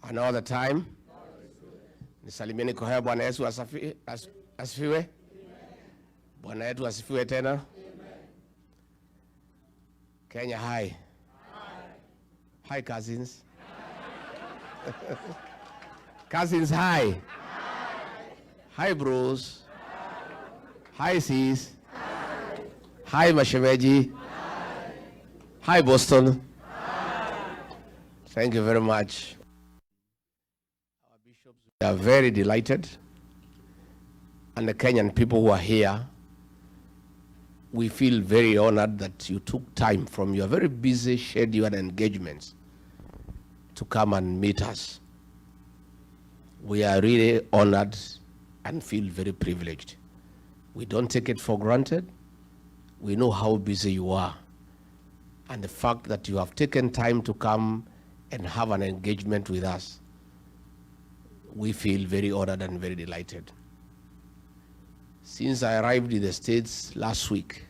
Another time. Nisalimieni kwa haya. Bwana Yesu asifiwe. Bwana yetu asifiwe tena. Kenya, hi. Hi cousins. Cousins, hi. Hi bros. Hi sis. Hi mashemeji. Hi Boston. Thank you very much. Our bishops, we are very delighted, and the Kenyan people who are here, we feel very honored that you took time from your very busy schedule and engagements to come and meet us. We are really honored and feel very privileged. We don't take it for granted. We know how busy you are, and the fact that you have taken time to come and have an engagement with us, we feel very honored and very delighted. Since I arrived in the States last week,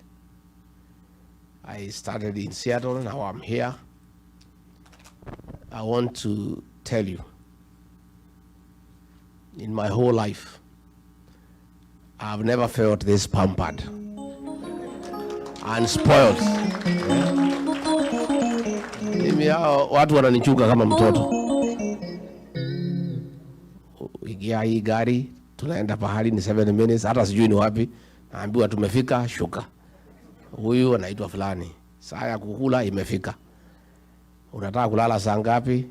I started in Seattle, now I'm here. I want to tell you, in my whole life, I've never felt this pampered and spoiled. Watu wananichunga kama mtoto. Ingia hii gari, tunaenda pahali ni 7 minutes, hata sijui ni wapi. Naambiwa tumefika, shuka. Huyu anaitwa fulani. Saa ya kukula imefika. Unataka kulala saa ngapi?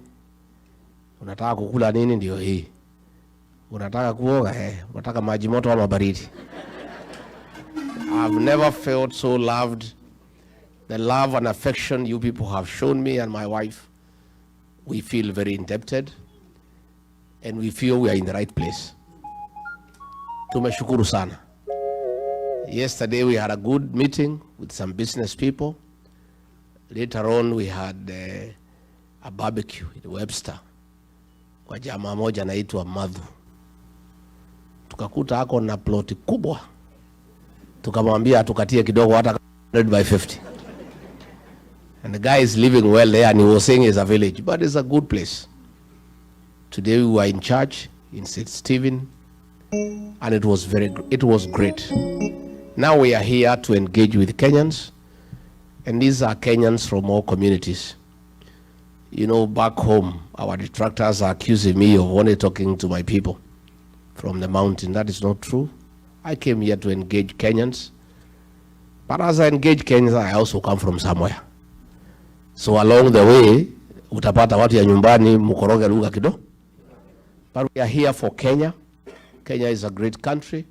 Unataka kukula nini? Ndio hii. Unataka kuoga? Unataka maji moto ama baridi? I've never felt so loved. The love and affection you people have shown me and my wife, we feel very indebted, and we feel we are in the right place. Tumeshukuru sana. Yesterday we had a good meeting with some business people. Later on we had a barbecue in Webster kwa jamaa moja anaitwa Madhu. Tukakuta hako na ploti kubwa. Tukamwambia tukatie kidogo hata 100 by 50. And the guy is living well there, and he was saying it's a village, but it's a good place. Today we were in church in St. Stephen, and it was great. Now we are here to engage with Kenyans, and these are Kenyans from all communities. You know, back home, our detractors are accusing me of only talking to my people from the mountain. That is not true. I came here to engage Kenyans, but as I engage Kenyans, I also come from somewhere. So along the way, utapata watu ya nyumbani mukoroge lugha kidogo. But we are here for Kenya. Kenya is a great country.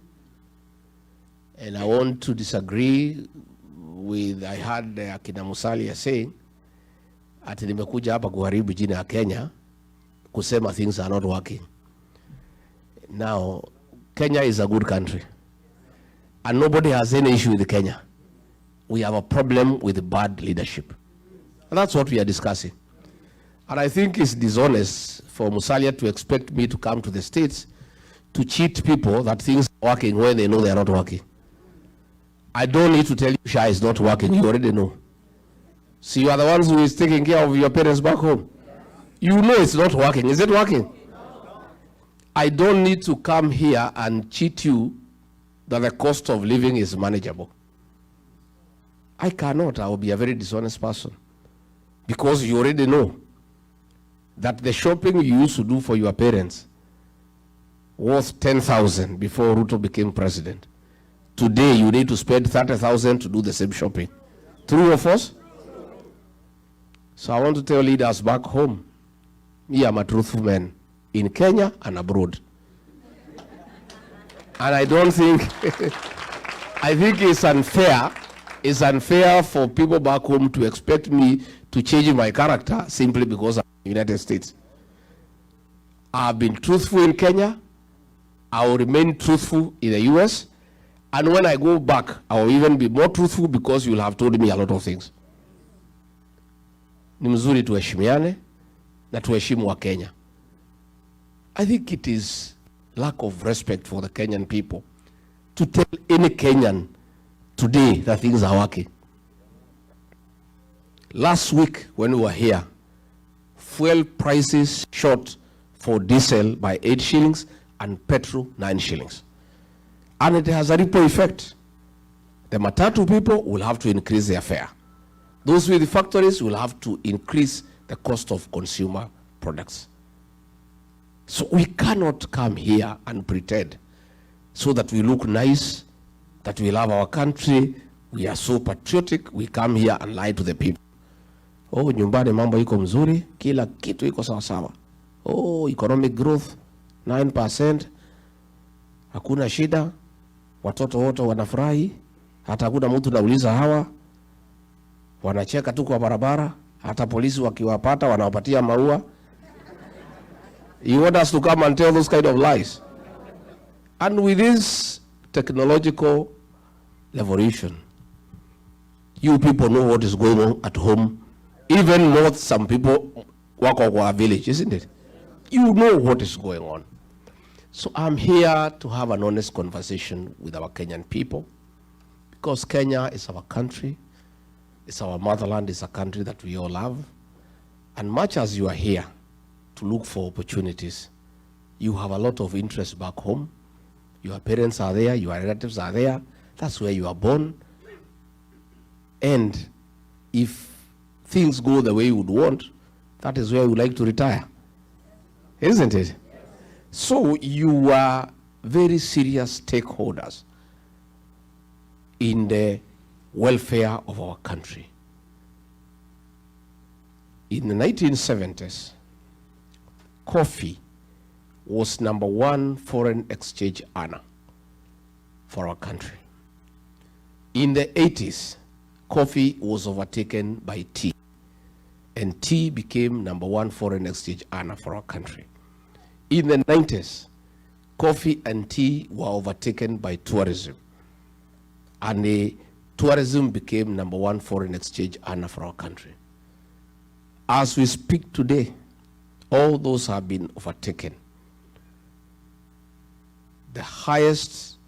And I want to disagree with, I heard Akina Musalia saying, ati nimekuja hapa kuharibu jina ya Kenya, kusema things are not working. Now, Kenya is a good country. And nobody has any issue with Kenya. We have a problem with bad leadership. And that's what we are discussing. And I think it's dishonest for Musalia to expect me to come to the States to cheat people that things are working when they know they are not working. I don't need to tell you Shah is not working. You already know. See, you are the ones who is taking care of your parents back home. You know it's not working. Is it working? I don't need to come here and cheat you that the cost of living is manageable. I cannot. I will be a very dishonest person. Because you already know that the shopping you used to do for your parents was 10,000 before Ruto became president. Today you need to spend 30,000 to do the same shopping. True or false? So I want to tell leaders back home, me, I'm a truthful man in Kenya and abroad. And I don't think, I think it's unfair. It's unfair for people back home to expect me to change my character simply because I'm in the United States. I've been truthful in Kenya. I will remain truthful in the US. And when I go back, I will even be more truthful because you'll have told me a lot of things. Ni mzuri tuheshimiane na tuheshimu wa Kenya. I think it is lack of respect for the Kenyan people to tell any Kenyan today that things are working. Last week when we were here, fuel prices shot for diesel by 8 shillings and petrol 9 shillings. And it has a ripple effect. The matatu people will have to increase their fare. Those with the factories will have to increase the cost of consumer products. So we cannot come here and pretend so that we look nice, that we love our country, we are so patriotic, we come here and lie to the people. Oh, nyumbani mambo iko mzuri, kila kitu iko sawa sawa. Oh, economic growth 9%, hakuna shida, watoto wote wanafurahi, hata hakuna mtu nauliza hawa, wanacheka tu kwa barabara, hata polisi wakiwapata wanawapatia maua. You want us to come and tell those kind of lies? And with this technological revolution, you people know what is going on at home, even more some people work on our village, isn't it? You know what is going on. So I'm here to have an honest conversation with our Kenyan people, because Kenya is our country, it's our motherland, it's a country that we all love. And much as you are here to look for opportunities, you have a lot of interest back home. Your parents are there, your relatives are there, that's where you are born. And if things go the way you would want, that is where you would like to retire, isn't it? So you are very serious stakeholders in the welfare of our country. In the 1970s, coffee was #1 foreign exchange earner for our country. In the 80s, coffee was overtaken by tea, and tea became #1 foreign exchange earner for our country. In the 90s, coffee and tea were overtaken by tourism, and the tourism became #1 foreign exchange earner for our country. As we speak today, all those have been overtaken. The highest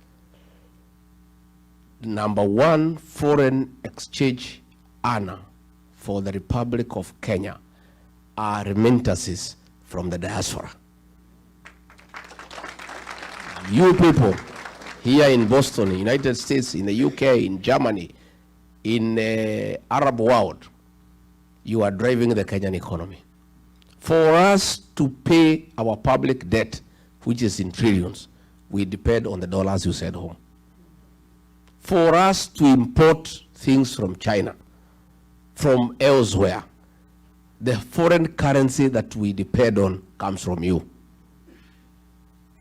#1 foreign exchange earner for the Republic of Kenya are remittances from the diaspora. You people here in Boston, United States, in the UK, in Germany, in the Arab world, you are driving the Kenyan economy. For us to pay our public debt, which is in trillions, we depend on the dollars you send home. For us to import things from China, from elsewhere, the foreign currency that we depend on comes from you.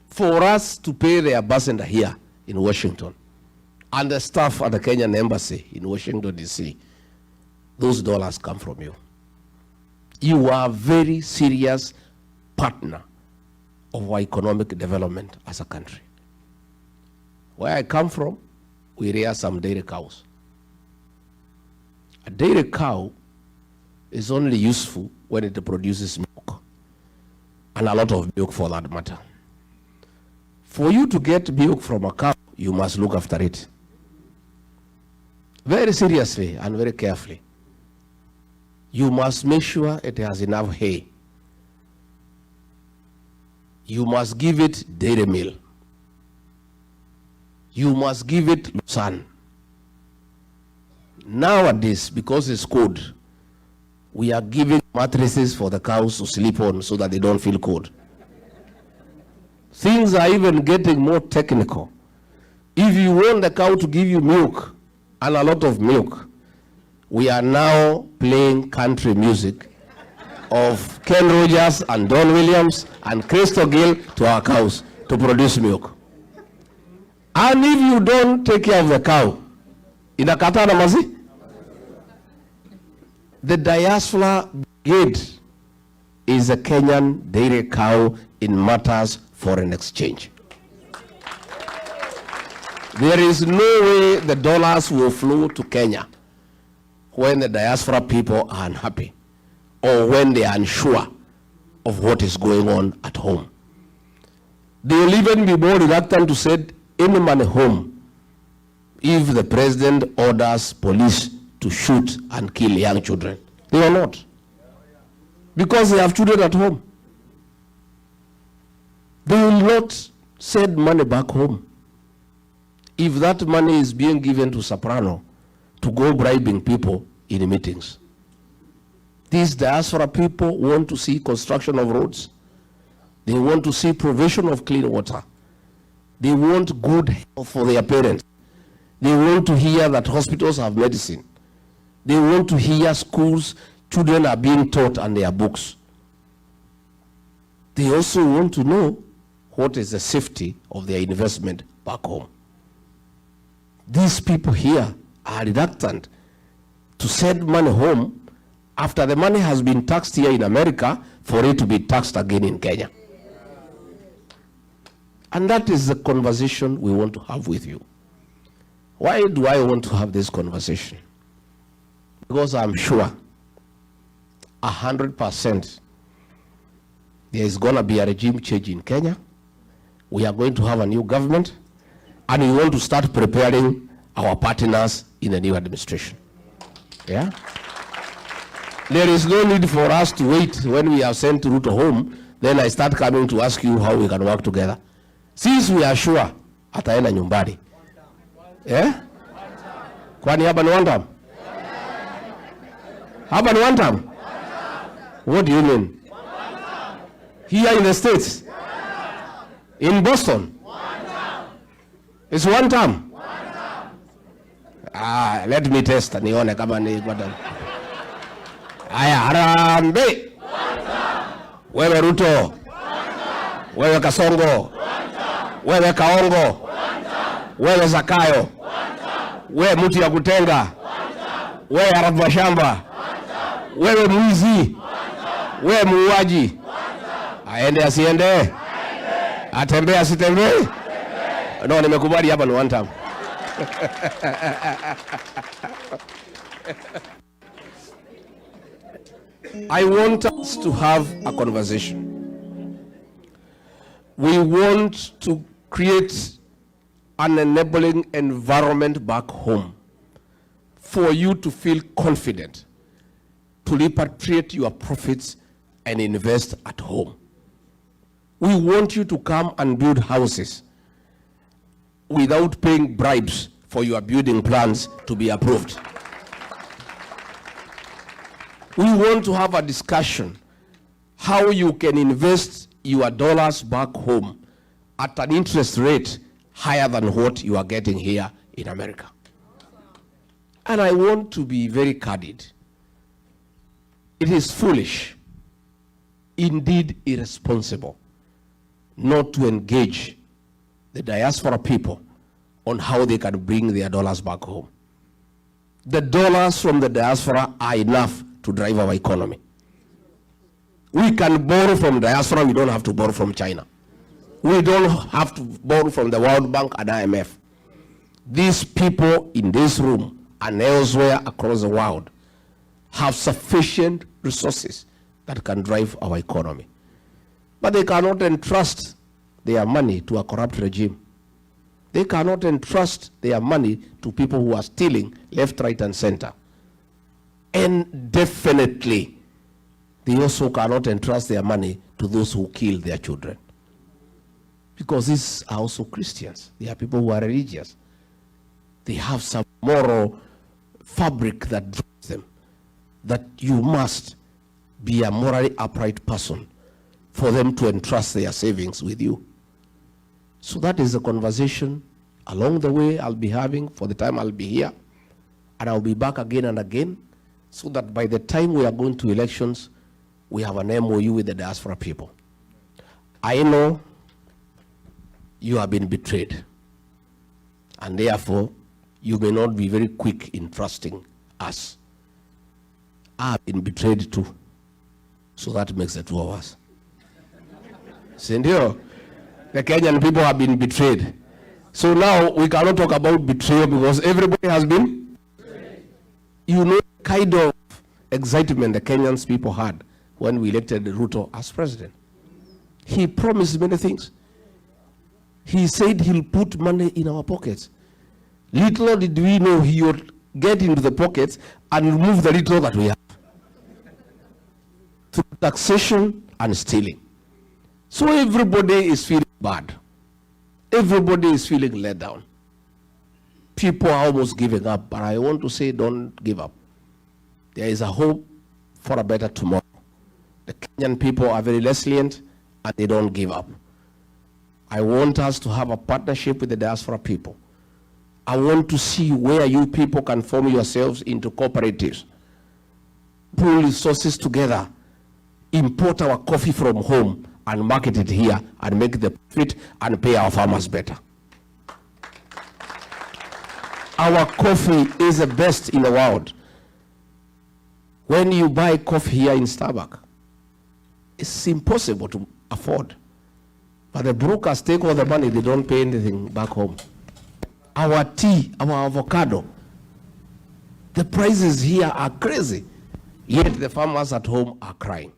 For us to pay the ambassador here in Washington and the staff at the Kenyan embassy in Washington, D.C., those dollars come from you. You are a very serious partner of our economic development as a country. Where I come from, we rear some dairy cows. A dairy cow is only useful when it produces milk, and a lot of milk for that matter. For you to get milk from a cow, you must look after it very seriously and very carefully. You must make sure it has enough hay. You must give it dairy meal. You must give it sun. Nowadays, because it's cold, we are giving mattresses for the cows to sleep on so that they don't feel cold. Things are even getting more technical. If you want the cow to give you milk, and a lot of milk, we are now playing country music of Ken Rogers and Don Williams and Crystal Gill to our cows to produce milk. And if you don't take care of the cow, inakata na mazi? The diaspora brigade is a Kenyan dairy cow in matters foreign exchange. There is no way the dollars will flow to Kenya when the diaspora people are unhappy or when they are unsure of what is going on at home. They will even be more reluctant to send any money home if the president orders police to shoot and kill young children. They will not, because they have children at home. They will not send money back home. If that money is being given to Soprano to go bribing people in meetings. These diaspora people want to see construction of roads. They want to see provision of clean water. They want good health for their parents. They want to hear that hospitals have medicine. They want to hear schools, children are being taught and their books. They also want to know what is the safety of their investment back home. These people here are reluctant to send money home after the money has been taxed here in America for it to be taxed again in Kenya. And that is the conversation we want to have with you. Why do I want to have this conversation? Because I'm sure 100% there is going to be a regime change in Kenya. We are going to have a new government, and we want to start preparing our partners in the new administration. Yeah? There is no need for us to wait when we have sent Ruto home, then I start coming to ask you how we can work together. Since we are sure ataenda nyumbani. Eh? Kwani hapa ni one term? Hapa ni one term? What do you mean? Here in the States? In Boston? It's one term? Let me test nione kama ni kwa term. Aya, Harambee. Wewe Ruto. Wewe Kasongo. Wewe Kaongo. Wewe Zakayo. Wewe mtu ya kutenga. Wewe Arabwa shamba. Wewe mwizi. Wewe muuaji. Aende asiende? Atembee asitembee? No, nimekubali hapa ni one time. I want us to have a conversation. We want to create an enabling environment back home for you to feel confident to repatriate your profits and invest at home. We want you to come and build houses without paying bribes for your building plans to be approved. We want to have a discussion how you can invest your dollars back home at an interest rate higher than what you are getting here in America. And I want to be very candid. It is foolish, indeed irresponsible, not to engage the diaspora people on how they can bring their dollars back home. The dollars from the diaspora are enough to drive our economy. We can borrow from diaspora, we don't have to borrow from China. We don't have to borrow from the World Bank and IMF. These people in this room and elsewhere across the world have sufficient resources that can drive our economy. But they cannot entrust their money to a corrupt regime. They cannot entrust their money to people who are stealing left, right, and center. And definitely, they also cannot entrust their money to those who kill their children. Because these are also Christians. They are people who are religious. They have some moral fabric that drives them, that you must be a morally upright person for them to entrust their savings with you. So that is the conversation along the way I'll be having for the time I'll be here. And I'll be back again and again, so that by the time we are going to elections, we have an MOU with the diaspora people. I know you have been betrayed, and therefore you may not be very quick in trusting us. I have been betrayed too, so that makes the two of us. Sindio, the Kenyan people have been betrayed. So now we cannot talk about betrayal because everybody has been betrayed. You know the kind of excitement the Kenyan people had when we elected Ruto as president. He promised many things. He said he'll put money in our pockets. Little did we know he would get into the pockets and remove the little that we have through taxation and stealing. So everybody is feeling bad. Everybody is feeling let down. People are almost giving up, but I want to say don't give up. There is a hope for a better tomorrow. The Kenyan people are very resilient and they don't give up. I want us to have a partnership with the diaspora people. I want to see where you people can form yourselves into cooperatives, pull resources together, import our coffee from home and market it here and make the profit and pay our farmers better. Our coffee is the best in the world. When you buy coffee here in Starbucks, it's impossible to afford. But the brokers take all the money, they don't pay anything back home. Our tea, our avocado, the prices here are crazy, yet the farmers at home are crying.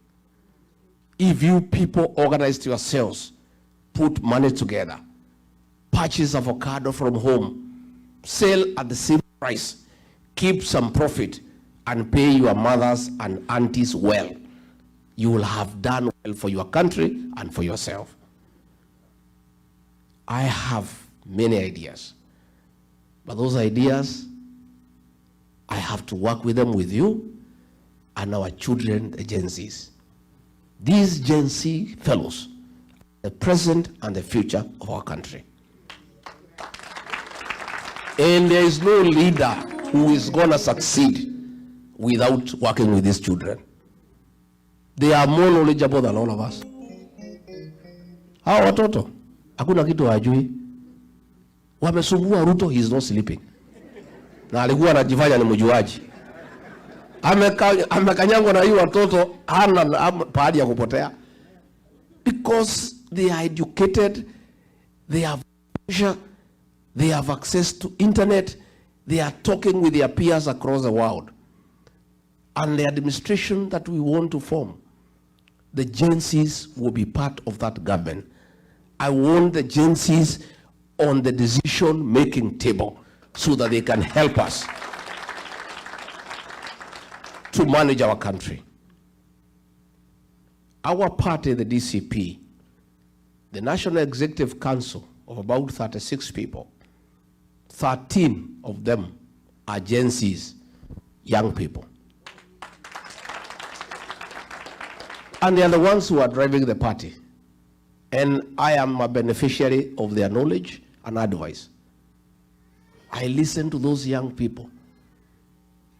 If you people organized yourselves, put money together, purchase avocado from home, sell at the same price, keep some profit, and pay your mothers and aunties well, you will have done well for your country and for yourself. I have many ideas, but those ideas, I have to work with them with you and our children, the Gen Zs. These Gen Z fellows, the present and the future of our country. And there is no leader who is going to succeed without working with these children. They are more knowledgeable than all of us. Hawa watoto hakuna kitu hajui. Wamesumbua Ruto, he is not sleeping. Na alikuwa anajifanya ni mjuaji. Amekanyangwa na hiyo watoto hana pahali ya kupotea. Because they are educated, they have pressure, they have access to internet, they are talking with their peers across the world. And the administration that we want to form, the Gen Zs will be part of that government. I want the Gen Zs on the decision-making table so that they can help us to manage our country. Our party, the DCP, the National Executive Council of about 36 people, 13 of them are Gen Zs, young people. And they are the ones who are driving the party. And I am a beneficiary of their knowledge and advice. I listen to those young people.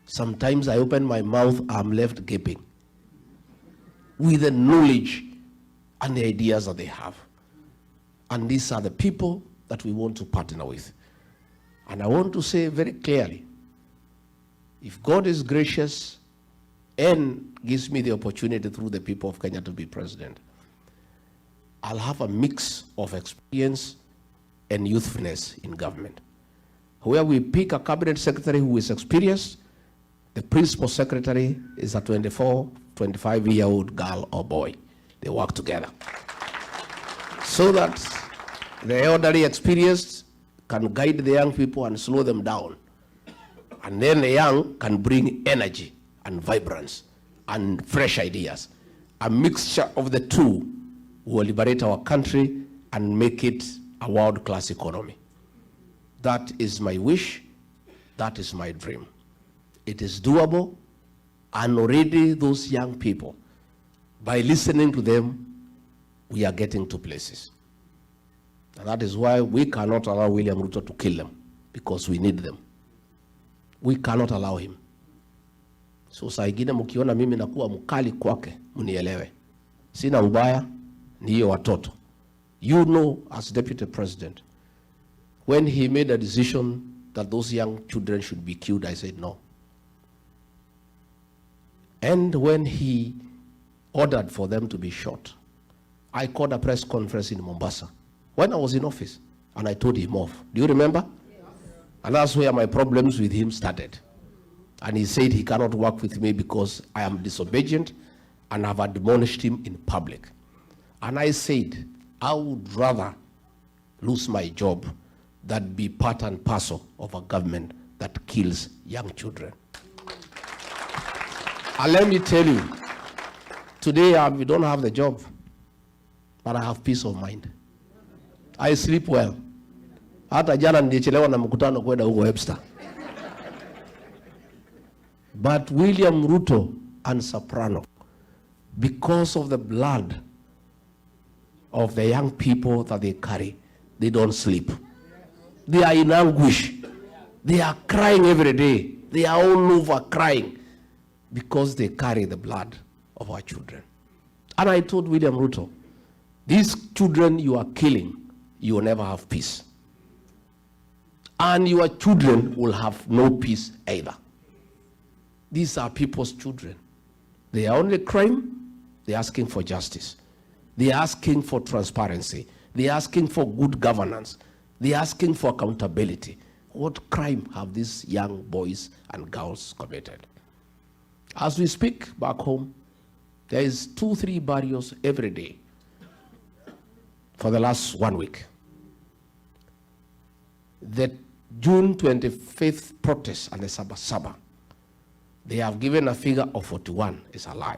Sometimes I open my mouth, I'm left gaping with the knowledge and the ideas that they have. And these are the people that we want to partner with. And I want to say very clearly, if God is gracious and gives me the opportunity through the people of Kenya to be president, I'll have a mix of experience and youthfulness in government, where we pick a cabinet secretary who is experienced. The principal secretary is a 24, 25-year-old girl or boy. They work together so that the elderly experienced can guide the young people and slow them down. And then the young can bring energy and vibrance and fresh ideas. A mixture of the two will liberate our country and make it a world-class economy. That is my wish. That is my dream. It is doable, and already those young people, by listening to them, we are getting to places. And that is why we cannot allow William Ruto to kill them, because we need them. We cannot allow him. So saa ingine mkiona mimi nakuwa mkali kwake, mnielewe. Sina ubaya, ni hiyo watoto. You know, as Deputy President, when he made a decision that those young children should be killed, I said no. And when he ordered for them to be shot, I called a press conference in Mombasa when I was in office, and I told him off. Do you remember? Yes. And that's where my problems with him started. And he said he cannot work with me because I am disobedient and have admonished him in public. And I said, I would rather lose my job than be part and parcel of a government that kills young children. And let me tell you, today we don't have the job. but I have peace of mind. I sleep well. Hata jana nilichelewa na mkutano kwenda huko Webster. But William Ruto and Soprano, because of the blood of the young people that they carry, they don't sleep. They are in anguish. They are crying every day. They are all over crying because they carry the blood of our children. And I told William Ruto, these children you are killing, you will never have peace. And your children will have no peace either. These are people's children. They are only crime. They are asking for justice. They are asking for transparency. They are asking for good governance. They are asking for accountability. What crime have these young boys and girls committed? As we speak back home, there is 2-3 barriers every day for the last 1 week. The June 25th protest and the Sabasaba, they have given a figure of 41. It's a lie.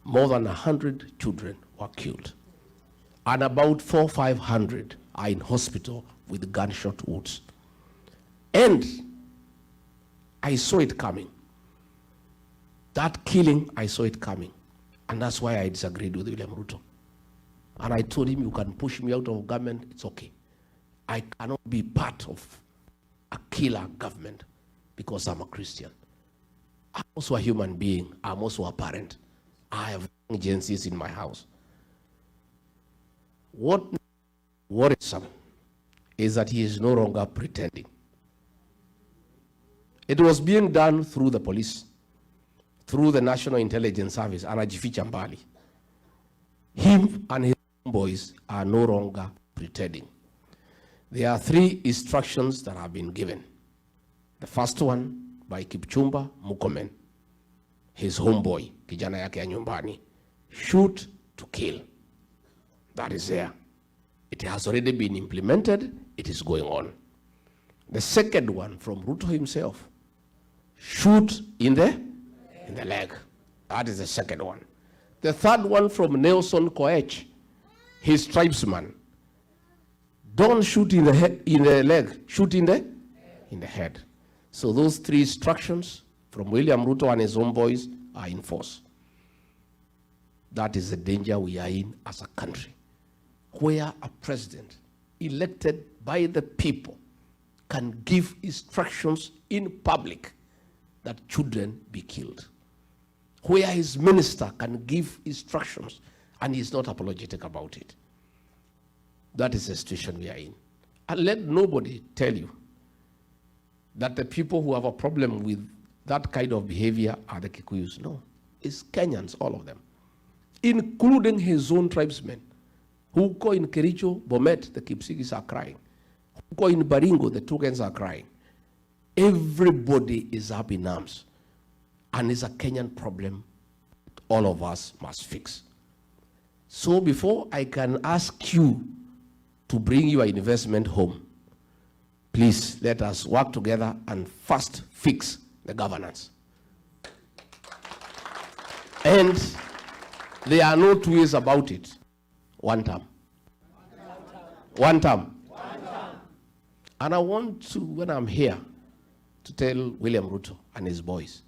More than 100 children were killed. And about 400-500 are in hospital with gunshot wounds. And I saw it coming. That killing, I saw it coming. And that's why I disagreed with William Ruto. And I told him, you can push me out of government, it's okay. I cannot be part of a killer government because I'm a Christian. I'm also a human being. I'm also a parent. I have agencies in my house. What worrisome is that he is no longer pretending. It was being done through the police, through the National Intelligence Service, anajificha mbali. Him and his boys are no longer pretending. There are 3 instructions that have been given. The first one by Kipchumba Murkomen, his homeboy, kijana yake ya nyumbani. Shoot to kill. That is there. It has already been implemented. It is going on. The second one from Ruto himself, shoot in the leg. That is the second one. The third one from Nelson Koech, his tribesman. Don't shoot in the leg, shoot in the head. So those 3 instructions from William Ruto and his own boys are in force. That is the danger we are in as a country, where a president elected by the people can give instructions in public that children be killed, where his minister can give instructions and he's not apologetic about it. That is the situation we are in. And let nobody tell you that the people who have a problem with that kind of behavior are the Kikuyus. No, it's Kenyans, all of them, including his own tribesmen. Who go in Kericho, Bomet, the Kipsigis are crying. Who go in Baringo, the Turkans are crying. Everybody is up in arms. And it's a Kenyan problem all of us must fix. So before I can ask you to bring your investment home, please let us work together and first fix the governance. And there are no 2 ways about it. One term. One term. And I want to, when I'm here, to tell William Ruto and his boys,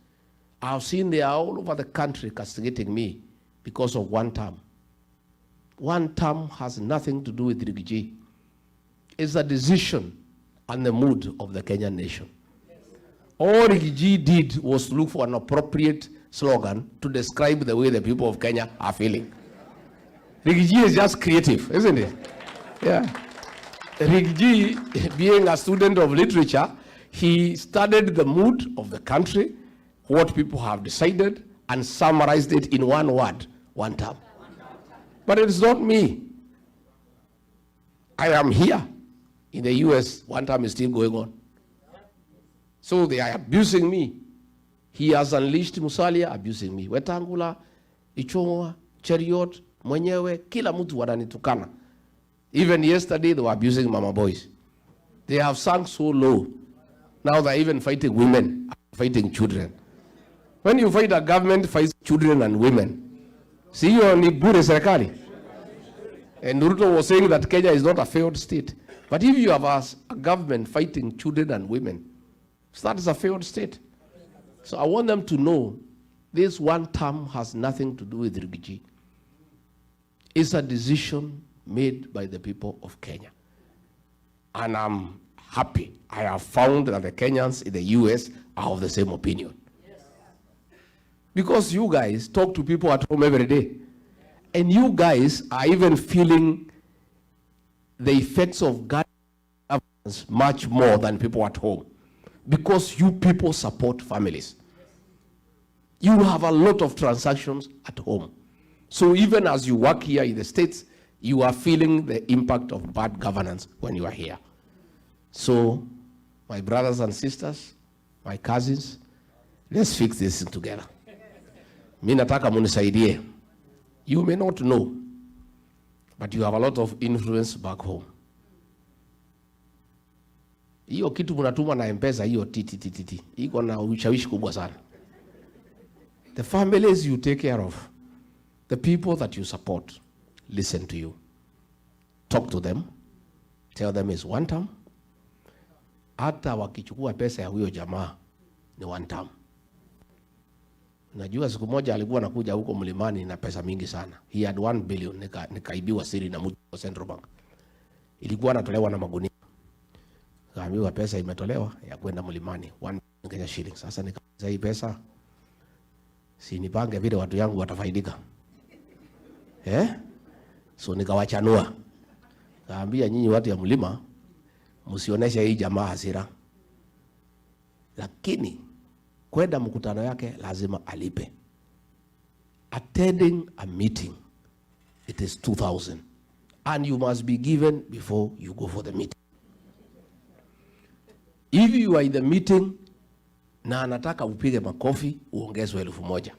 I've seen they are all over the country castigating me because of one term. One term has nothing to do with Rigathi. It's a decision and the mood of the Kenyan nation. All Rigathi did was look for an appropriate slogan to describe the way the people of Kenya are feeling. Rigathi is just creative, isn't it? Yeah. Rigathi, being a student of literature, he studied the mood of the country, what people have decided, and summarized it in one word, one term. But it's not me. I am here. In the US, one term is still going on. So they are abusing me. He has unleashed Musalia abusing me. Wetangula, Ichung'wa, Cheriot, mwenyewe, kila mtu wananitukana. Even yesterday, they were abusing mama boys. They have sunk so low. Now they're even fighting women, fighting children. When you fight a government, fights children and women. See, you only bure serikali. And Ruto was saying that Kenya is not a failed state. But if you have a government fighting children and women, so that is a failed state. So I want them to know this one term has nothing to do with Rigathi. It's a decision made by the people of Kenya. And I'm happy. I have found that the Kenyans in the US are of the same opinion. Yes. Because you guys talk to people at home every day. And you guys are even feeling the effects of governance much more than people at home. Because you people support families. You have a lot of transactions at home. So even as you work here in the States, you are feeling the impact of bad governance when you are here. So, my brothers and sisters, my cousins, let's fix this together. Mimi nataka munisaidie. You may not know, but you have a lot of influence back home. Hiyo kitu mnatuma na M-Pesa, hiyo titi. Iko na ushawishi kubwa sana. The families you take care of, the people that you support, listen to you. Talk to them. Tell them it's one term. Hata wakichukua pesa ya huyo jamaa ni one term. Najua siku moja alikuwa anakuja huko mlimani na pesa mingi sana. He had 1 billion nikaibiwa siri na mtu wa Central Bank. Ilikuwa anatolewa na magunia. Kaambiwa pesa imetolewa ya kwenda mlimani 1 Kenya shilling. Sasa nikauliza hii pesa si nipange vile watu yangu watafaidika. So nikawachanua. Kaambia nyinyi watu ya mlima msioneshe hii jamaa hasira. Lakini kwenda mkutano yake lazima alipe. Attending a meeting, it is 2,000. And you must be given before you go for the meeting. If you are in the meeting na anataka upige makofi, uongezwe 1,000.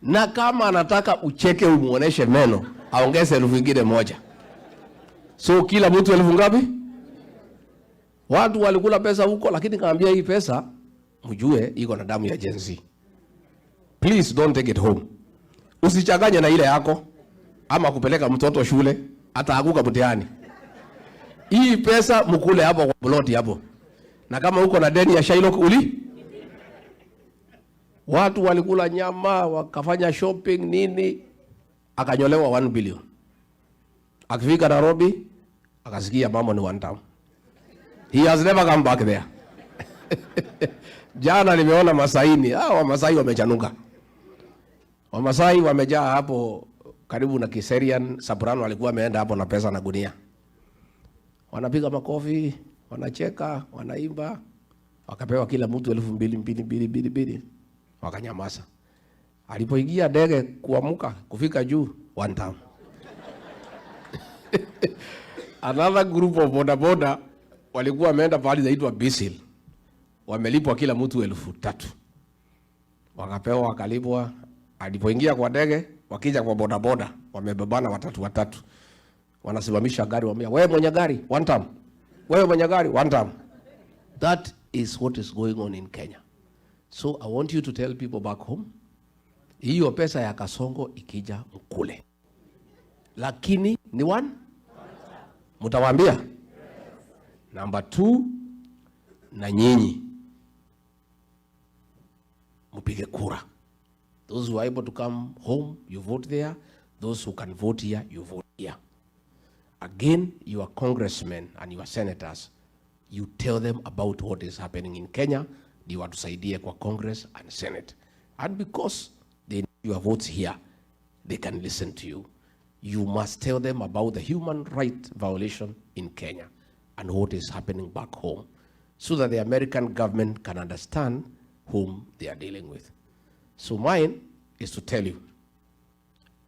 Na kama anataka ucheke umuoneshe meno, aongeze 1,000. So kila mtu 1,000 ngapi? Watu walikula pesa huko, lakini kaambia hii pesa mjue iko na damu ya Gen Z. Please don't take it home. Usichanganye na ile yako ama kupeleka mtoto shule hata hakuka mtihani. Hii pesa mkule hapo kwa plot hapo. Na kama uko na deni ya Shylock watu walikula nyama, wakafanya shopping nini, akanyolewa 1 billion. Akifika Nairobi, akasikia mambo ni one time. He has never come back there. Jana nimeona Masaini, Wamasai wamechanuka. Wamasai wamejaa hapo karibu na Kiserian, Soprano walikuwa wameenda hapo na pesa na gunia. Wanapiga makofi, wanacheka, wanaimba. Wakapewa kila mtu 2,200 wakanyamaza. Alipoingia ndege kuamuka kufika juu one time. Another group of bodaboda walikuwa wameenda pahali zaitwa Bisil. Wamelipwa kila mtu 3,000. Wakapewa wakalipwa. Alipoingia kwa ndege, wakija kwa bodaboda, wamebebana watatu. Wanasimamisha gari, wamwambia, "Wewe mwenye gari, one time. Wewe mwenye gari, one time." That is what is going on in Kenya. So I want you to tell people back home, hiyo pesa ya Kasongo ikija mkule. Lakini ni one? Mutawaambia? Number 2, na nyinyi mupige kura. Those who are able to come home, you vote there. Those who can vote here, you vote here. Again, your congressmen and your senators, you tell them about what is happening in Kenya. They want to saidia kwa Congress and Senate. And because they need your votes here, they can listen to you. You must tell them about the human right violation in Kenya and what is happening back home, so that the American government can understand whom they are dealing with. So mine is to tell you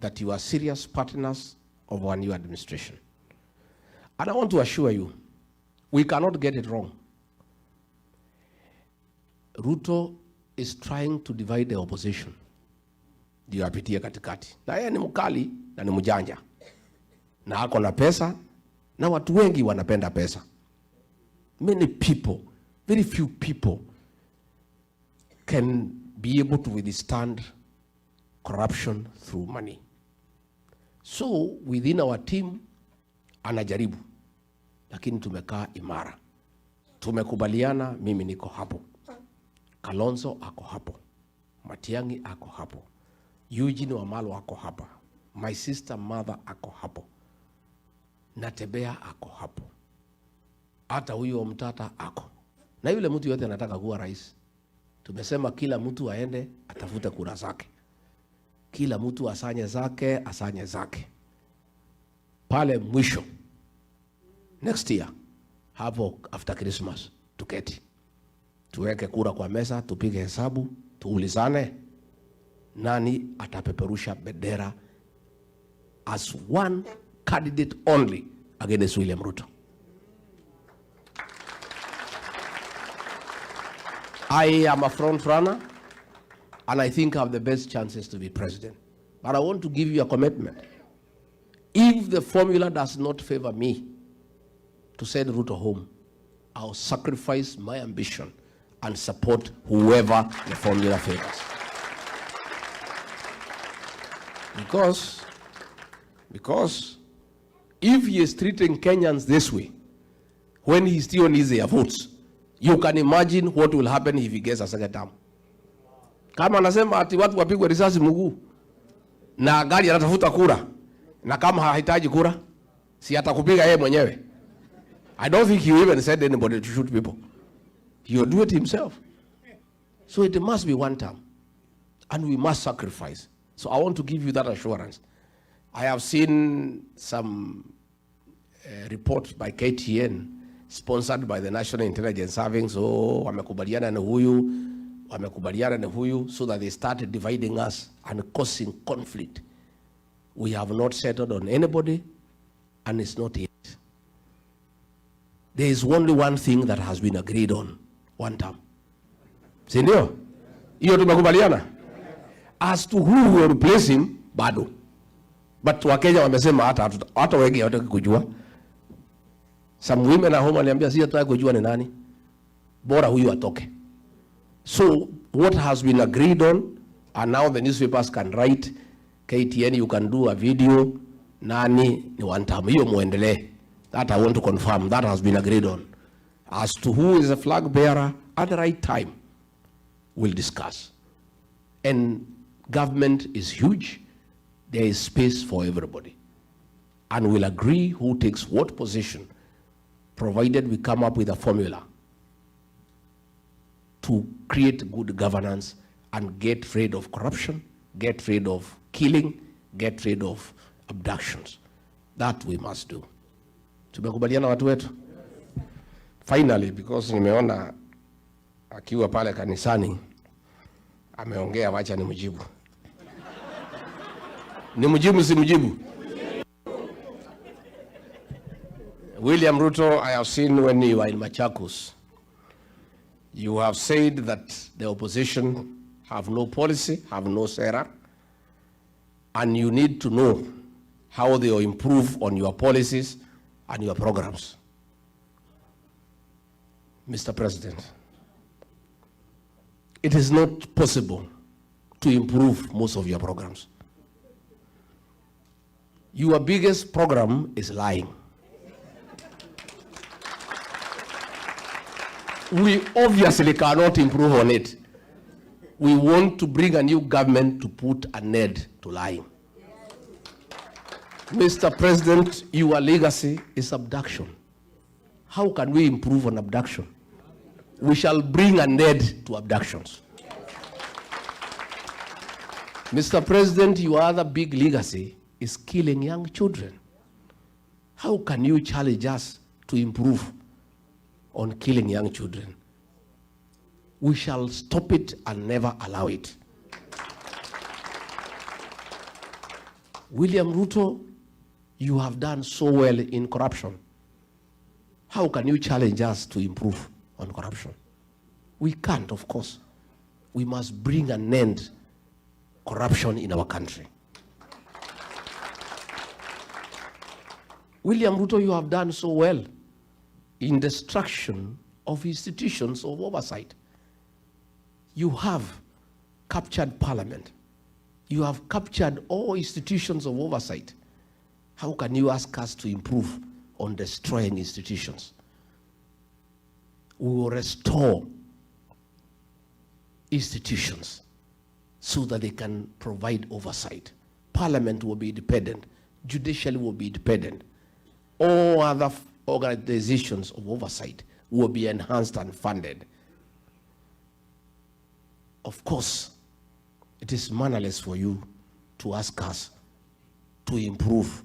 that you are serious partners of our new administration. And I want to assure you, we cannot get it wrong. Ruto is trying to divide the opposition. Ndio apitie katikati. Na yeye ni mkali na ni mjanja. Na ako na pesa, na watu wengi wanapenda pesa. Many people, very few people can be able to withstand corruption through money. So within our team anajaribu, lakini tumekaa imara. Tumekubaliana, mimi niko hapo, Kalonzo ako hapo, Matiang'i ako hapo, Eugene Wamalwa ako hapa, my sister mother ako hapo, Natembea ako hapo, hata huyo Mtata ako, na yule mtu yote anataka kuwa rais. Tumesema kila mtu aende atafute kura zake, kila mtu asanye zake. Pale mwisho next year, hapo after Christmas, tuketi tuweke kura kwa meza, tupige hesabu, tuulizane nani atapeperusha bendera as one candidate only against William Ruto. I am a front runner and I think I have the best chances to be president. But I want to give you a commitment. If the formula does not favor me to send Ruto home, I'll sacrifice my ambition and support whoever the formula favors. Because if he is treating Kenyans this way, when he still needs their votes, you can imagine what will happen if he gets a second term. Kama anasema ati watu wapigwe risasi mguu na gari anatafuta kura, na kama hahitaji kura, si atakupiga yeye mwenyewe. I don't think he even said anybody to shoot people. He'll do it himself. So it must be one term. And we must sacrifice. So I want to give you that assurance. I have seen some reports by KTN sponsored by the National Intelligence Service. So wamekubaliana na huyu, so that they started dividing us and causing conflict. We have not settled on anybody, and it's not yet. There is only one thing that has been agreed on, one term. Si ndio? Hiyo tumekubaliana. As to who will replace him, bado. But Wakenya wamesema hata wengi hawataki kujua. Some women at home waliambia si hataki kujua ni nani, bora huyu atoke. So what has been agreed on, and now the newspapers can write, KTN you can do a video, nani ni one term, hiyo muendelee. That I want to confirm, that has been agreed on. As to who is a flag bearer, at the right time, we'll discuss. And government is huge. There is space for everybody. And we'll agree who takes what position, provided we come up with a formula to create good governance and get rid of corruption, get rid of killing, get rid of abductions. That we must do. Tumekubaliana watu wetu? Finally, because nimeona akiwa pale kanisani ameongea, wacha nimjibu. Nimjibu si mjibu? William Ruto, I have seen when you were in Machakos, you have said that the opposition have no policy, have no sera, and you need to know how they will improve on your policies and your programs. Mr. President, it is not possible to improve most of your programs. Your biggest program is lying. We obviously cannot improve on it. We want to bring a new government to put an end to lying. Mr. President, your legacy is abduction. How can we improve on abduction? We shall bring an end to abductions. Mr. President, your other big legacy is killing young children. How can you challenge us to improve on killing young children? We shall stop it and never allow it. William Ruto, you have done so well in corruption. How can you challenge us to improve on corruption? We can't, of course. We must bring an end to corruption in our country. William Ruto, you have done so well in destruction of institutions of oversight. You have captured parliament. You have captured all institutions of oversight. How can you ask us to improve on destroying institutions? We will restore institutions so that they can provide oversight. Parliament will be independent. Judiciary will be independent. All other organizations of oversight will be enhanced and funded. Of course, it is mannerless for you to ask us to improve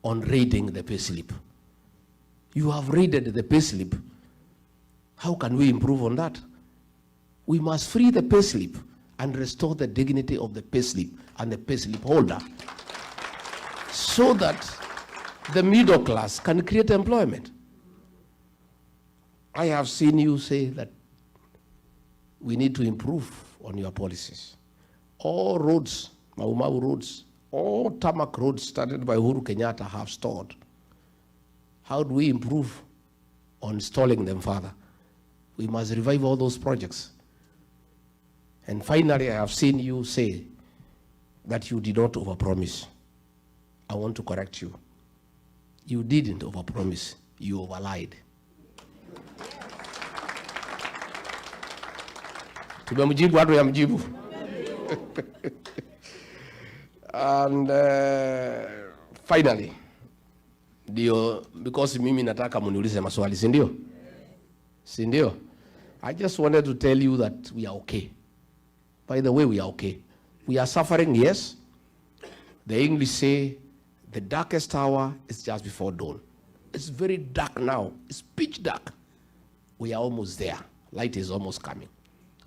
on raiding the payslip. You have raided the payslip. How can we improve on that? We must free the payslip and restore the dignity of the payslip and the payslip holder so that the middle class can create employment. I have seen you say that we need to improve on your policies. All roads, Mau roads, all tarmac roads started by Uhuru Kenyatta have stalled. How do we improve on stalling them further? We must revive all those projects. And finally, I have seen you say that you did not overpromise. I want to correct you. You didn't overpromise, you overlied. Tumemjibu watu ya mjibu. And finally, because mimi nataka muniulize maswali, si ndio? Si ndio? I just wanted to tell you that we are okay. By the way, we are okay. We are suffering, yes. The English say the darkest hour is just before dawn. It's very dark now. It's pitch dark. We are almost there. Light is almost coming.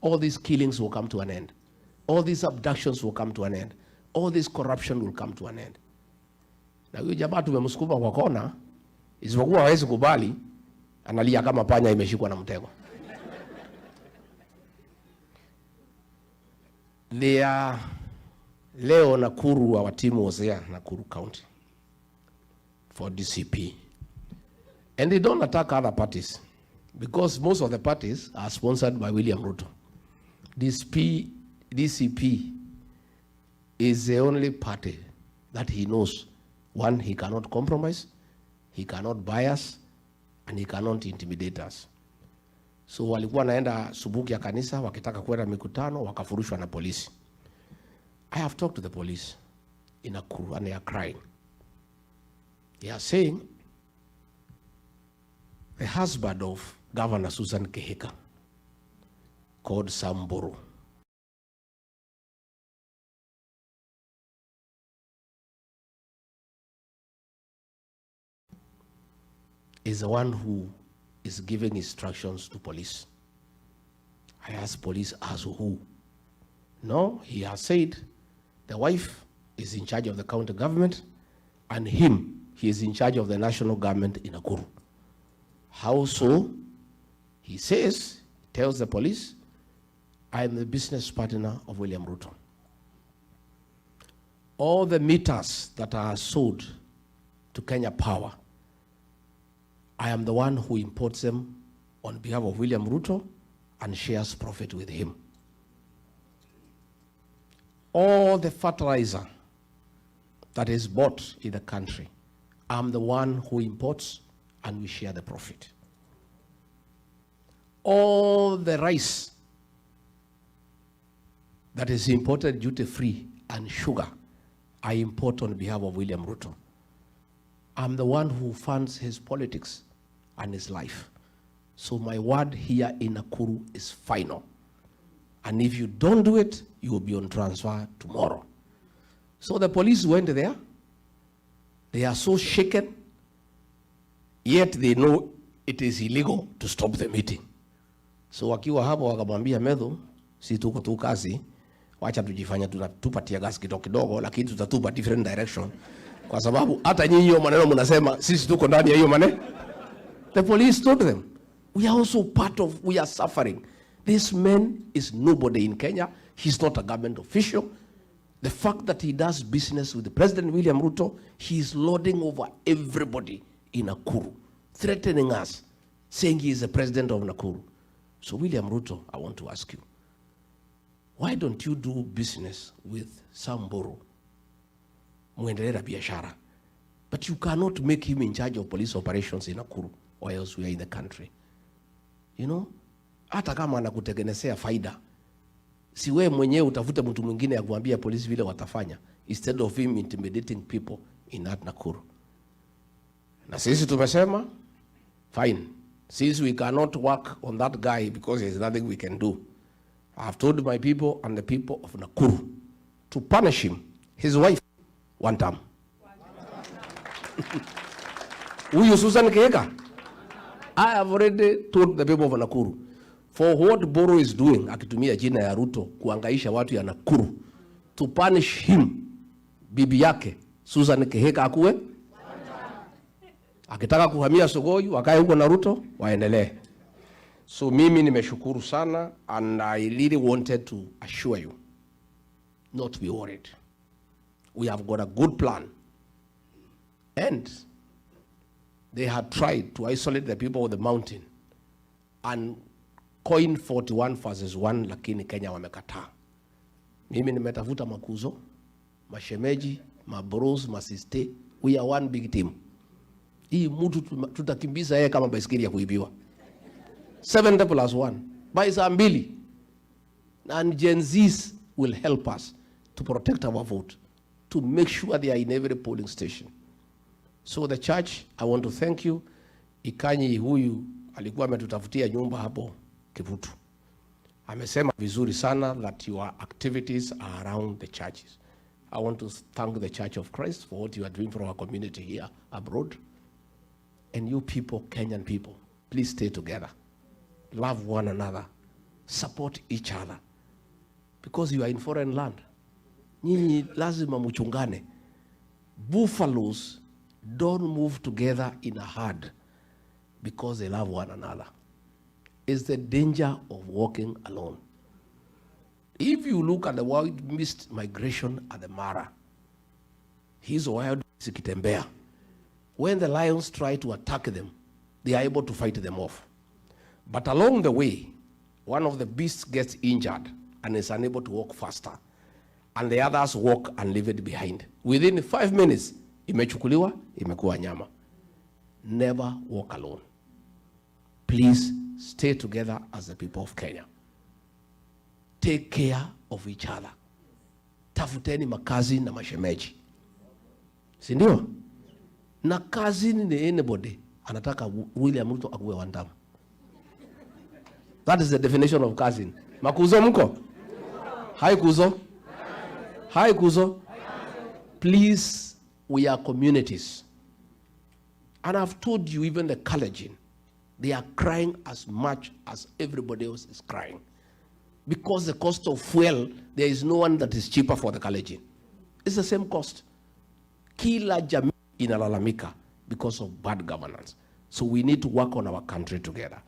All these killings will come to an end. All these abductions will come to an end. All this corruption will come to an end. Na huyo jamaa tumemsukuma kwa kona, isipokuwa hawezi kubali, analia kama panya imeshikwa na mtego. Leo Nakuru, our team was there, Nakuru County, for DCP. And they don't attack other parties, because most of the parties are sponsored by William Ruto. DCP is the only party that he knows. One, he cannot compromise, he cannot bias, and he cannot intimidate us. So walikuwa naenda subuki ya kanisa, wakitaka kwenda mikutano, wakafurushwa na polisi. I have talked to the police in Nakuru and they are crying. They are saying the husband of Governor Susan Kehika, called Samburu, is the one who is giving instructions to police. I asked police, as who? No, he has said the wife is in charge of the county government and he is in charge of the national government in Nakuru. How so? He says, tells the police, I am the business partner of William Ruto. All the meters that are sold to Kenya Power, I am the one who imports them on behalf of William Ruto and shares profit with him. All the fertilizer that is bought in the country, I'm the one who imports and we share the profit. All the rice that is imported duty-free and sugar, I import on behalf of William Ruto. I'm the one who funds his politics and his life. So my word here in Nakuru is final. And if you don't do it, you will be on transfer tomorrow. So the police went there. They are so shaken, yet they know it is illegal to stop the meeting. So wakiwa hapo wakamwambia Medho, si tuko tu kazi, wacha tujifanya tupatia gas kidogo kidogo, lakini tutatupa different direction. Kwa sababu hata nyinyi hiyo maneno mnasema sisi tuko ndani ya hiyo maneno. The police told them, we are also part of, we are suffering. This man is nobody in Kenya. He's not a government official. The fact that he does business with the President William Ruto, he is lording over everybody in Nakuru, threatening us, saying he is the president of Nakuru. So William Ruto, I want to ask you, why don't you do business with Samburu? Muendelee na biashara. But you cannot make him in charge of police operations in Nakuru or else we are in the country. You know? Hata kama anakutengenezea faida, si wewe mwenyewe utafute mtu mwingine ya kuambia polisi vile watafanya instead of him intimidating people in that Nakuru. Na sisi tumesema fine. Since we cannot work on that guy because there's nothing we can do, I have told my people and the people of Nakuru to punish him, his wife, one time. Huyu Susan Kihika, I have already told the people of Nakuru, for what Boro is doing, akitumia jina ya Ruto kuangaisha watu ya Nakuru, to punish him, bibi yake, Susan Kihika akuwe, akitaka kuhamia Sogoi, wakae huko na Ruto, waendelee. So mimi nimeshukuru sana, and I really wanted to assure you, not to be worried. We have got a good plan. And they had tried to isolate the people of the mountain and coin 41 versus 1, lakini Kenya wamekataa. Mimi nimetafuta makuzo, mashemeji, mabros, masiste. We are one big team. Hii mtu tutakimbiza yeye kama baisikeli ya kuibiwa. 70+1 by saa 2. And Gen Zs will help us to protect our vote, to make sure they are in every polling station. So the church, I want to thank you. Ikanyi huyu alikuwa ametutafutia nyumba hapo Kivutu. Amesema vizuri sana that your activities are around the churches. I want to thank the Church of Christ for what you are doing for our community here abroad. And you people, Kenyan people, please stay together. Love one another. Support each other. Because you are in foreign land. Nyinyi lazima muchungane. Buffaloes don't move together in a herd because they love one another. It's the danger of walking alone. If you look at the wild mist migration at the Mara, his wild Kitembea. When the lions try to attack them, they are able to fight them off. But along the way, one of the beasts gets injured and is unable to walk faster. And the others walk and leave it behind. Within 5 minutes, imechukuliwa, imekuwa nyama. Never walk alone. Please stay together as the people of Kenya. Take care of each other. Tafuteni makazi na mashemeji. Si ndio? Na kazi ni anybody anataka William Ruto akuwe wandamu. That is the definition of cousin. Makuzo mko? Hi Kuzo. Hi Kuzo. Please, we are communities. And I've told you, even the Kalenjin, they are crying as much as everybody else is crying. Because the cost of fuel, there is no one that is cheaper for the Kalenjin. It's the same cost. Kila jamii inalalamika because of bad governance. So we need to work on our country together.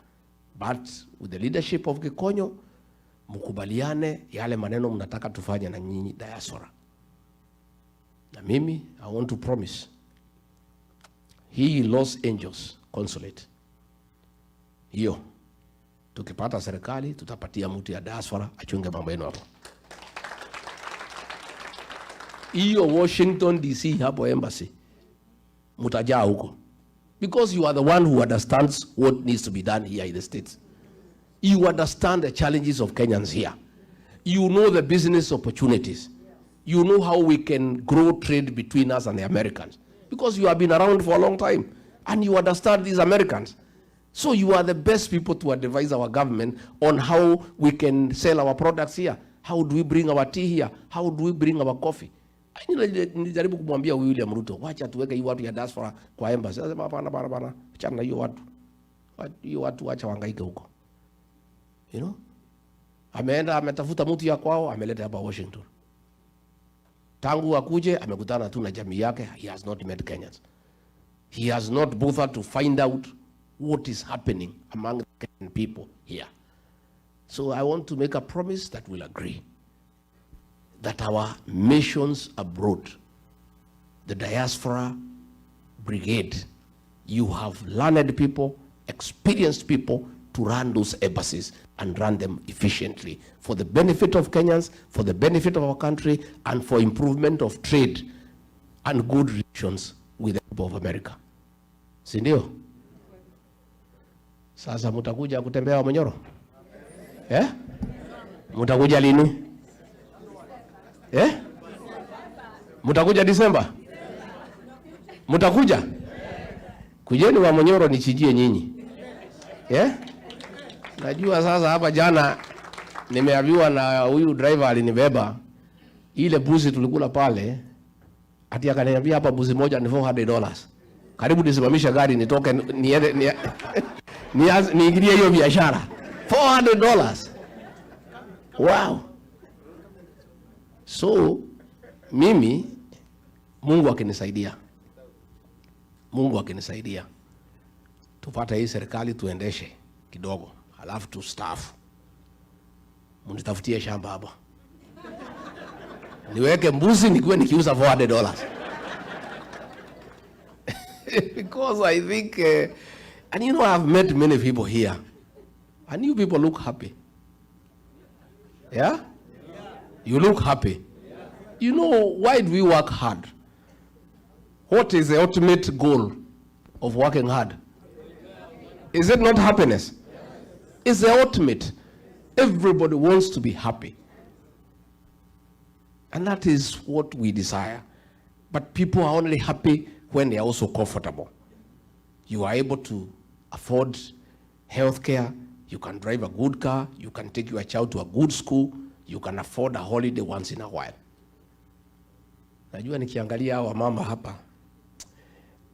But with the leadership of Gikonyo, mukubaliane yale maneno mnataka tufanye na nyinyi diaspora. Na mimi, I want to promise, hii Los Angeles consulate, hiyo tukipata serikali tutapatia mtu ya diaspora achunge mambo yenu hapo. Hiyo Washington DC hapo embassy mutajaa huko. Because you are the one who understands what needs to be done here in the States. You understand the challenges of Kenyans here. You know the business opportunities. You know how we can grow trade between us and the Americans. Because you have been around for a long time. And you understand these Americans. So you are the best people to advise our government on how we can sell our products here. How do we bring our tea here? How do we bring our coffee? Nijaribu kumwambia William Ruto, wacha tuweke hiyo watu ya diaspora kwa embassy. Sasa hapana, acha na hiyo watu. Hiyo watu wacha wahangaike huko. You know? Ameenda ametafuta mtu ya kwao, ameleta hapa Washington. Tangu akuje amekutana tu na jamii yake, he has not met Kenyans. He has not bothered to find out what is happening among the Kenyan people here. So I want to make a promise that we'll agree that our missions abroad, the diaspora brigade, you have learned people, experienced people to run those embassies and run them efficiently for the benefit of Kenyans, for the benefit of our country, and for improvement of trade and good relations with the people of America. Si ndio? Sasa mutakuja kutembea wa Munyoro? Mutakuja lini? Mutakuja Disemba? Mutakuja? Kujeni wa Munyoro nichijie nyinyi. Najua sasa hapa jana nimeambiwa na huyu driver alinibeba ile buzi tulikula pale, ati akaniambia hapa buzi moja ni $400. Karibu nisimamisha gari nitoke niende niingilie hiyo biashara. $400. Wow. So mimi Mungu akinisaidia tupata hii serikali tuendeshe kidogo, halafu tustaafu, munitafutie shamba hapa niweke mbuzi nikuwe nikiuza $400. Because I think and you know, I've met many people here and you people look happy. Yeah? You look happy. You know, why do we work hard? What is the ultimate goal of working hard? Is it not happiness? It's the ultimate. Everybody wants to be happy. And that is what we desire. But people are only happy when they are also comfortable. You are able to afford health care, you can drive a good car, you can take your child to a good school, you can afford a holiday once in a while. Najua nikiangalia hawa mama hapa,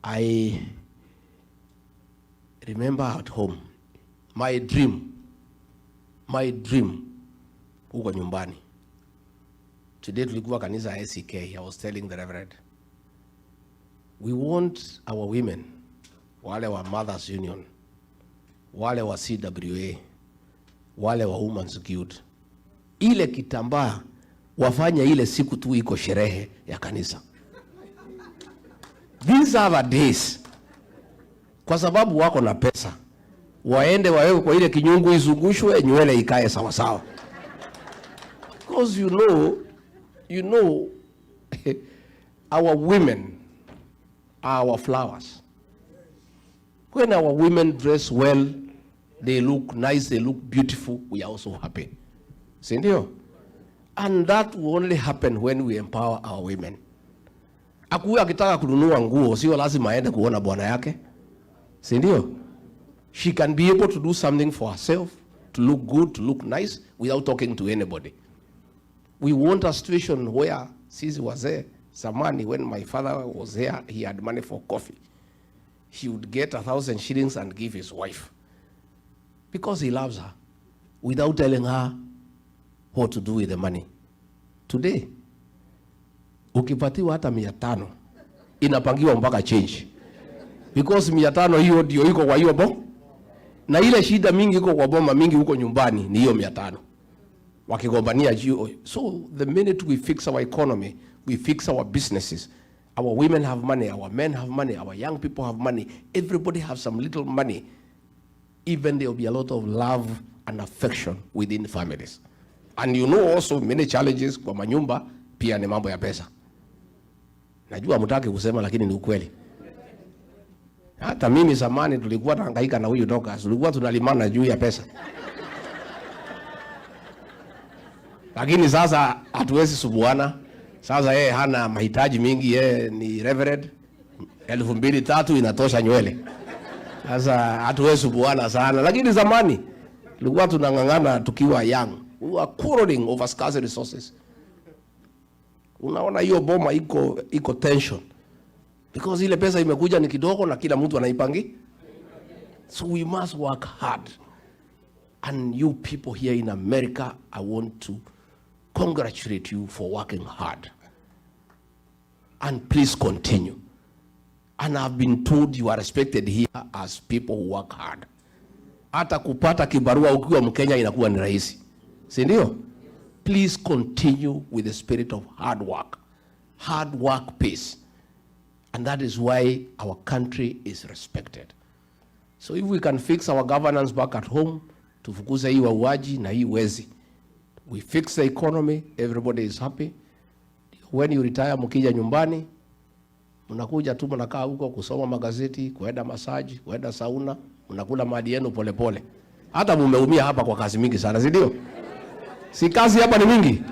I remember at home, my dream, huko nyumbani. Today tulikuwa kanisa ACK, I was telling the Reverend, we want our women, wale wa Mothers Union, wale wa CWA, wale wa Women's Guild, ile kitambaa wafanya ile siku tu iko sherehe ya kanisa. These are the days. Kwa sababu wako na pesa, waende wawewe kwa ile kinyungu izungushwe, nywele ikae sawa sawa. Because you know our women are our flowers. When our women dress well, they look nice, they look beautiful, we are also happy. Si ndio? And that will only happen when we empower our women. Akuwe akitaka kununua nguo, sio lazima aende kuona bwana yake. Si ndio? She can be able to do something for herself, to look good, to look nice, without talking to anybody. We want a situation where sisi wazee, zamani when my father was here, he had money for coffee. He would get 1,000 shillings and give his wife. Because he loves her, without telling her what to do with the money. Today, ukipatiwa hata 500, inapangiwa mpaka change. Because 500 hiyo ndio iko kwa hiyo bo. Na ile shida mingi iko kwa boma mingi huko nyumbani ni hiyo 500. Wakigombania juu. So the minute we fix our economy, we fix our businesses, our women have money, our men have money, our young people have money, everybody has some little money, even there will be a lot of love and affection within families. And you know also many challenges kwa manyumba pia ni mambo ya pesa. Najua mtaki kusema lakini ni ukweli. Hata mimi zamani tulikuwa tunahangaika na huyu doka, tulikuwa tunalimana juu ya pesa. Lakini sasa hatuwezi subuana. Sasa yeye hana mahitaji mingi, yeye ni reverend. 2,000-3,000 inatosha nywele. Sasa hatuwezi subuana sana. Lakini zamani tulikuwa tunangangana tukiwa young. We were quarreling over scarce resources. Unaona hiyo boma iko tension. Because ile pesa imekuja ni kidogo na kila mtu anaipangi. So we must work hard. And you people here in America, I want to congratulate you for working hard. And please continue. And I've been told you are respected here as people who work hard. Hata kupata kibarua ukiwa Mkenya inakuwa ni rahisi. Si ndio? Please continue with the spirit of hard work. Hard work pays. And that is why our country is respected. So if we can fix our governance back at home, tufukuze hii wauaji na hii wezi. We fix the economy, everybody is happy. When you retire mkija nyumbani, Mnakuja tu mnakaa huko kusoma magazeti, kuenda masaji, kuenda sauna, mnakula mali yenu polepole. Hata mumeumia hapa kwa kazi mingi sana, si ndio? Si kazi hapa ni mingi.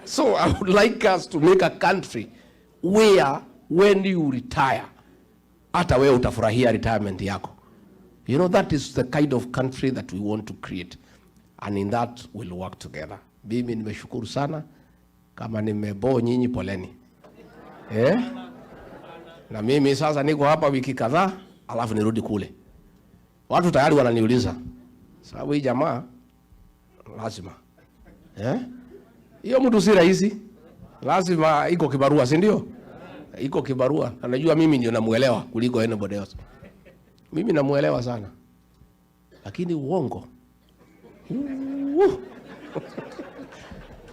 So I would like us to make a country where when you retire, hata wewe utafurahia retirement yako. You know, that is the kind of country that we want to create. And in that we'll work together. Mimi nimeshukuru sana. Kama nimebo nyinyi poleni. Na mimi sasa niko hapa wiki kadhaa, alafu nirudi kule. Watu tayari wananiuliza, sababu hii jamaa lazima. Hiyo mtu si rahisi. Lazima iko kibarua, si ndio? Iko kibarua. Anajua mimi ndio namuelewa kuliko anybody else. Mimi namuelewa sana. Lakini uongo.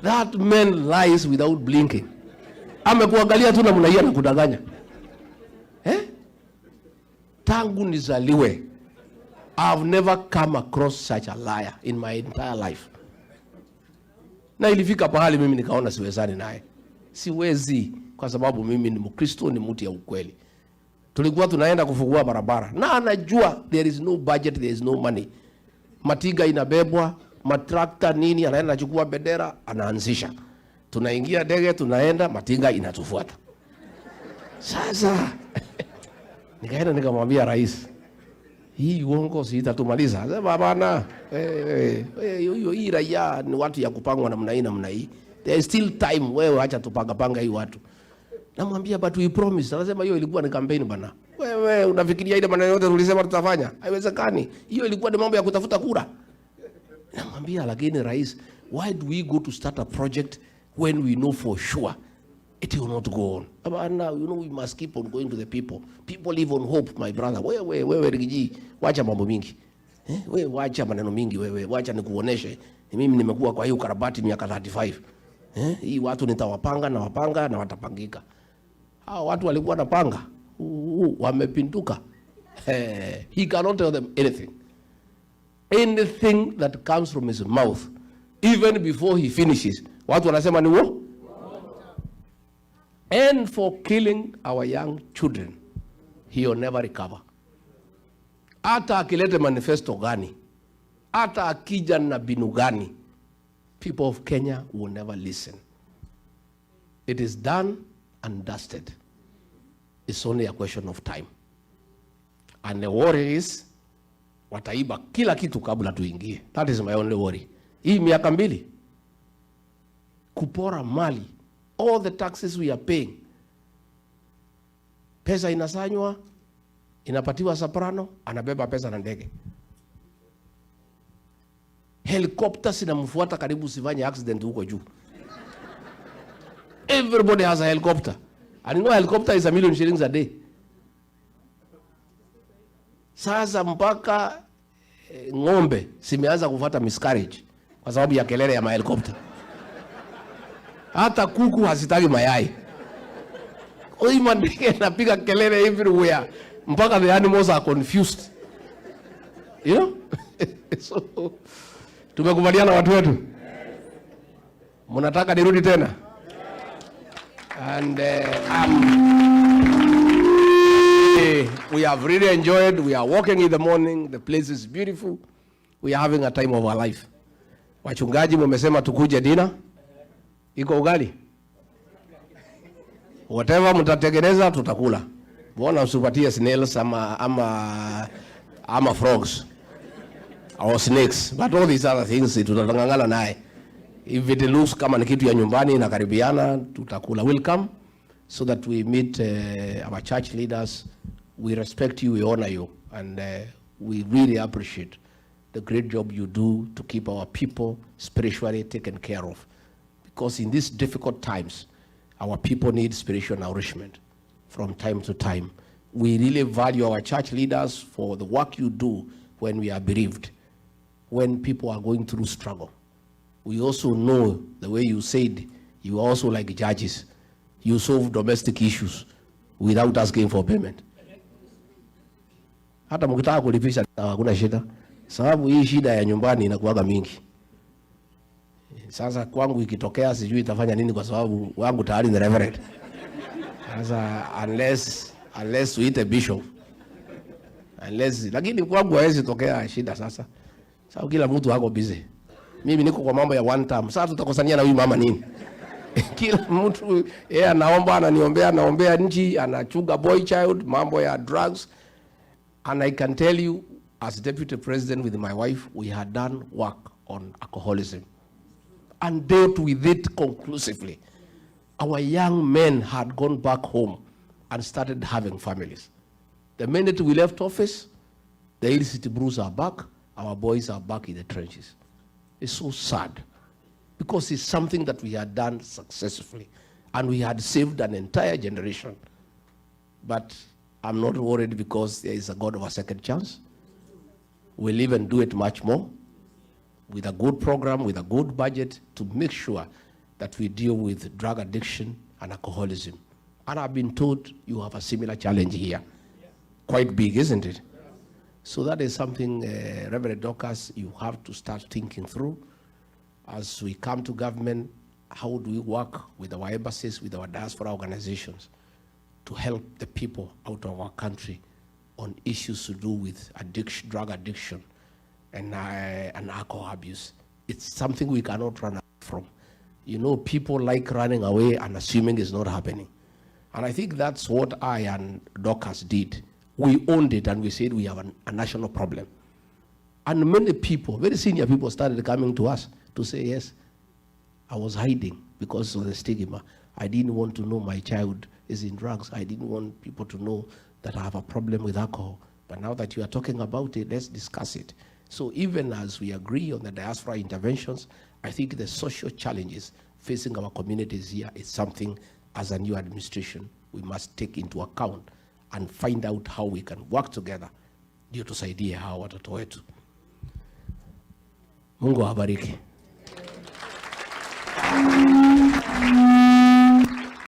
That man lies without blinking. Amekuangalia tu na mnaia na kudanganya. Tangu nizaliwe, I've never come across such a liar in my entire life. Na ilifika pahali mimi nikaona siwezani naye. Siwezi, kwa sababu mimi ni Mkristo, ni mtu ya ukweli. Tulikuwa tunaenda kufungua barabara na anajua there is no budget, there is no money. Matiga inabebwa, matrakta nini, anaenda anachukua bendera, anaanzisha. Tunaingia ndege, tunaenda, matiga inatufuata. Sasa nikaenda nikamwambia rais, hii uongo si itatumaliza. Sema bana, hii raia ni watu ya kupangwa namna hii. There is still time, wewe acha tupanga hii watu. Namwambia but we promise. Anasema hiyo ilikuwa ni campaign bana. Wewe unafikiria ile maneno yote tulisema tutafanya? Haiwezekani. Hiyo ilikuwa ni mambo ya kutafuta kura. Namwambia lakini rais, why do we go to start a project when we know for sure it will not go on? But now, you know, we must keep on going to the people. People live on hope, my brother. Wewe Rigiji, wacha mambo mingi. Wewe wacha maneno mingi wewe. Wacha nikuoneshe. Mimi nimekuwa kwa hiyo karabati miaka 35. Hii watu nitawapanga na watapangika. Hao watu walikuwa napanga. Wamepinduka. He cannot tell them anything. Anything that comes from his mouth, even before he finishes, watu wanasema ni wo? And for killing our young children, he will never recover. Hata akilete manifesto gani, hata akija na binu gani, people of Kenya will never listen. It is done and dusted. It's only a question of time. And the worry is, wataiba kila kitu kabla tuingie. That is my only worry. Hii miaka 2 kupora mali, all the taxes we are paying. Pesa inasanywa, inapatiwa soprano, anabeba pesa na ndege. Helicopters inamfuata karibu sifanye accident huko juu. Everybody has a helicopter. And you know, a helicopter is $1 million a day. Sasa mpaka ng'ombe simeanza kufuata miscarriage kwa sababu ya kelele ya helicopter. Hata kuku hasitaki mayai. Oi mandike napiga kelele everywhere mpaka the animals are confused. You know? So tumekubaliana watu wetu. Mnataka nirudi tena? And we have really enjoyed. We are walking in the morning. The place is beautiful. We are having a time of our life. Wachungaji mmesema tukuje dinner. Iko ugali? Whatever mtatengeneza tutakula. Mbona usipatie snails ama frogs or snakes? But all these other things tutangangana naye. If it looks kama ni kitu ya nyumbani na karibiana, tutakula. We'll come so that we meet our church leaders. We respect you, we honor you, and we really appreciate the great job you do to keep our people spiritually taken care of. Because in these difficult times, our people need spiritual nourishment from time to time. We really value our church leaders for the work you do when we are bereaved, when people are going through struggle. We also know, the way you said, you are also like judges. You solve domestic issues without asking for payment. Hata mkitaka kulipisha hakuna shida. Sababu hii shida ya nyumbani inakuwaga mingi. Sasa kwangu ikitokea sijui itafanya nini kwa sababu wangu tayari ni reverend. Unless we eat a bishop. Lakini kwangu hawezi tokea shida sasa. Sababu kila mtu wako busy. Mimi niko kwa mambo ya one time. Sasa tutakosania na huyu mama nini? Kila mtu yeye anaomba, anaombea nchi, anachuga boy child, mambo ya drugs. And I can tell you, as deputy president with my wife, we had done work on alcoholism and dealt with it conclusively. Our young men had gone back home and started having families. The minute we left office, the illicit brews are back, our boys are back in the trenches. It's so sad because it's something that we had done successfully and we had saved an entire generation. But I'm not worried because there is a God of a second chance. We'll even do it much more with a good program, with a good budget to make sure that we deal with drug addiction and alcoholism. And I've been told you have a similar challenge here. Quite big, isn't it? So that is something, Reverend Dorcas, you have to start thinking through. As we come to government, how do we work with our embassies, with our diaspora organizations to help the people out of our country on issues to do with addiction, drug addiction and alcohol abuse. It's something we cannot run away from. You know, people like running away and assuming it's not happening. And I think that's what I and Dorcas did. We owned it and we said we have a national problem. And many people, very senior people, started coming to us to say, yes, I was hiding because of the stigma. I didn't want to know my child is in drugs. I didn't want people to know that I have a problem with alcohol. But now that you are talking about it, let's discuss it. So even as we agree on the diaspora interventions, I think the social challenges facing our communities here is something as a new administration we must take into account and find out how we can work together ndio tusaidie hawa watoto wetu. Mungu awabariki.